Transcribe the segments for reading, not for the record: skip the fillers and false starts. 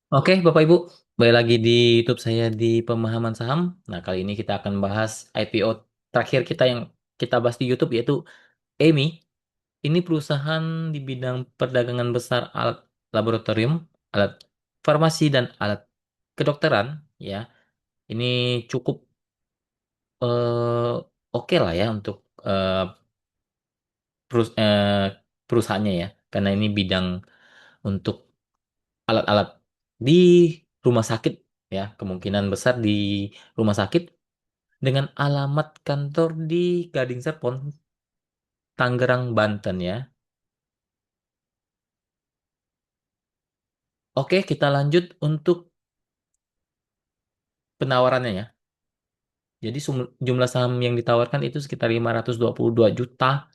Oke, Bapak Ibu, balik lagi di YouTube saya di Pemahaman Saham. Nah, kali ini kita akan bahas IPO terakhir kita yang kita bahas di YouTube yaitu EMI. Ini perusahaan di bidang perdagangan besar alat laboratorium, alat farmasi dan alat kedokteran ya. Ini cukup oke lah ya untuk eh, perus- eh, perusahaannya ya, karena ini bidang untuk alat-alat di rumah sakit ya, kemungkinan besar di rumah sakit dengan alamat kantor di Gading Serpong, Tangerang, Banten ya. Oke, kita lanjut untuk penawarannya ya. Jadi jumlah saham yang ditawarkan itu sekitar 522 juta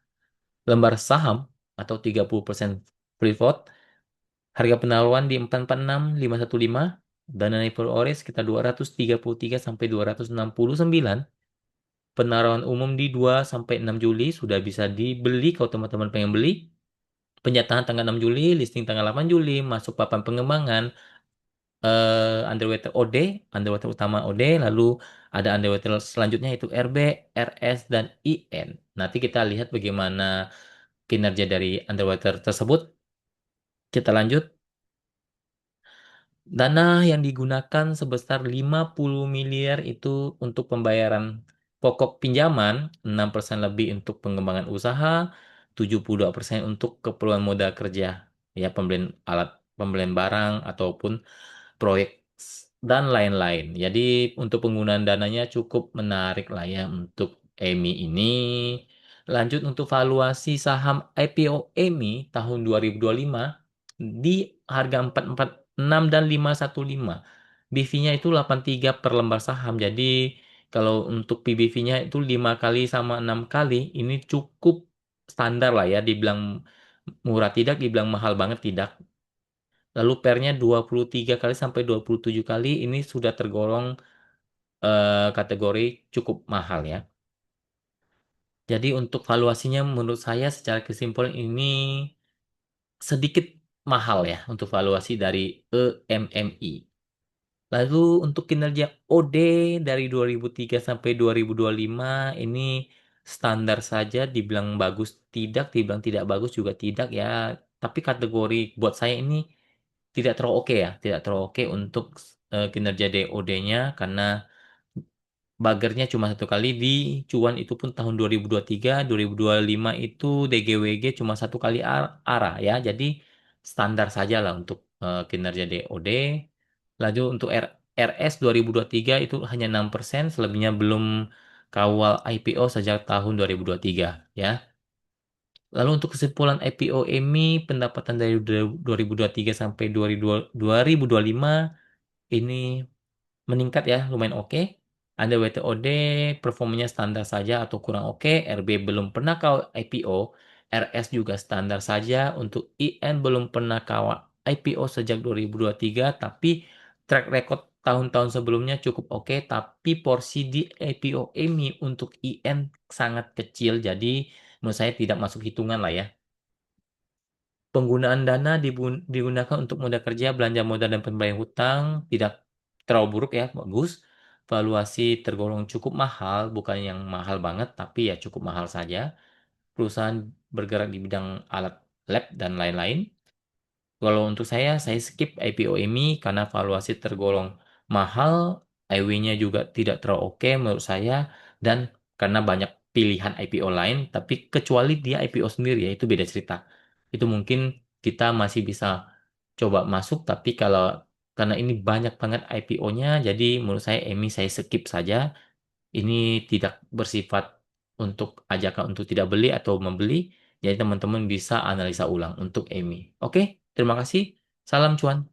lembar saham atau 30% free float. Harga penawaran di 446515, dana per ore sekitar 233 sampai 269. Penawaran umum di 2 sampai 6 Juli sudah bisa dibeli kalau teman-teman pengen beli. Penyataan tanggal 6 Juli, listing tanggal 8 Juli, masuk papan pengembangan, underwater OD, underwater utama OD, lalu ada underwater selanjutnya itu RB, RS, dan IN. Nanti kita lihat bagaimana kinerja dari underwater tersebut. Kita lanjut. Dana yang digunakan sebesar 50 miliar itu untuk pembayaran pokok pinjaman, 6% lebih untuk pengembangan usaha, 72% untuk keperluan modal kerja, ya pembelian alat, pembelian barang ataupun proyek dan lain-lain. Jadi untuk penggunaan dananya cukup menarik lah ya untuk EMI ini. Lanjut untuk valuasi saham IPO EMI tahun 2025 di harga 446 dan 515. BV-nya itu 83 per lembar saham. Jadi kalau untuk PBV-nya itu 5 kali sama 6 kali, ini cukup standar lah ya. Dibilang murah tidak, dibilang mahal banget tidak. Lalu pernya 23 kali sampai 27 kali ini sudah tergolong kategori cukup mahal ya. Jadi untuk valuasinya menurut saya secara kesimpulan ini sedikit mahal ya untuk valuasi dari EMMI. Lalu untuk kinerja OD dari 2003 sampai 2025 ini standar saja, dibilang bagus tidak, dibilang tidak bagus juga tidak ya. Tapi kategori buat saya ini tidak terlalu oke ya, tidak terlalu oke untuk kinerja DOD-nya karena bagernya cuma satu kali di cuan itu pun tahun 2023, 2025 itu DGWG cuma satu kali arah ya. Jadi standar saja lah untuk kinerja DOD. Lalu untuk RS 2023 itu hanya 6%, selebihnya belum kawal IPO sejak tahun 2023 ya. Lalu untuk kesimpulan IPO EMI, pendapatan dari 2023 sampai 2025 ini meningkat ya, lumayan oke. Ada WTOD, performanya standar saja atau kurang oke. RB belum pernah kawal IPO. RS juga standar saja. Untuk IN belum pernah kawal IPO sejak 2023, tapi track record tahun-tahun sebelumnya cukup oke. Tapi porsi di IPO EMI untuk IN sangat kecil, jadi menurut saya tidak masuk hitungan lah ya. Penggunaan dana digunakan untuk modal kerja, belanja modal dan pembayaran hutang tidak terlalu buruk ya, bagus. Valuasi tergolong cukup mahal, bukan yang mahal banget, tapi ya cukup mahal saja. Perusahaan bergerak di bidang alat lab dan lain-lain. Kalau untuk saya skip IPO ini karena valuasi tergolong mahal, IW-nya juga tidak terlalu oke menurut saya, dan karena banyak pilihan IPO lain, tapi kecuali dia IPO sendiri ya, itu beda cerita. Itu mungkin kita masih bisa coba masuk, tapi kalau karena ini banyak banget IPO-nya, jadi menurut saya EMI saya skip saja. Ini tidak bersifat untuk ajakan untuk tidak beli atau membeli. Jadi teman-teman bisa analisa ulang untuk EMI. Oke, terima kasih. Salam cuan.